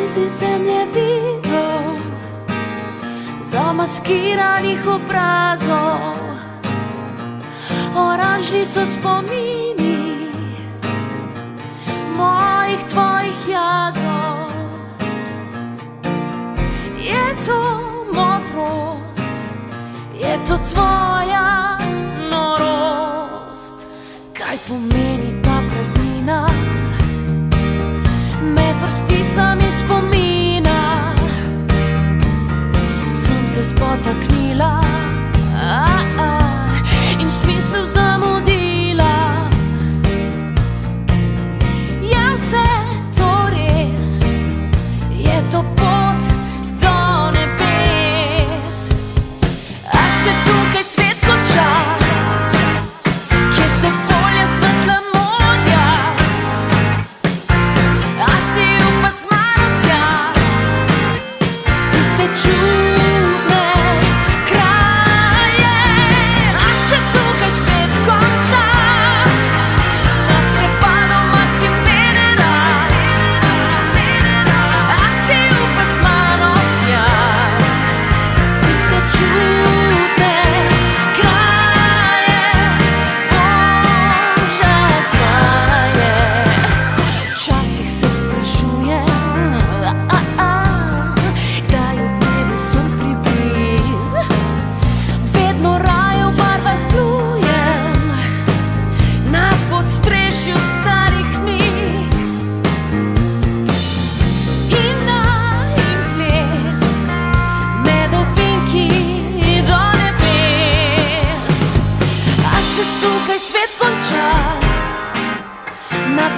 blizu zemljevidov, zamaskiranih obrazov. Oranžni so spomini mojih, tvojih jazov. Je to modrost, je to tvoja norost? Kaj pomeni ta praznina med vrsticami spomina? Sem se spotaknila in smisel zamudila. Je vse to res? Je to pot do nebes? A se tukaj svet konča? Kje se polja svetla morja? A si upa z mano tja? Tiste čudne kraje. A se tukaj svet konča? Nad prepadoma si menjena. A si upa z mano tja? Tiste čudne kraje. Božja tvoje. Včasih se sprašujem, kdaj v dnevu sem privid. Vedno raje v barvah plujem na podstrešju starih knjig. In ples med ovinki do nebes. A se tukaj svet konča? Nad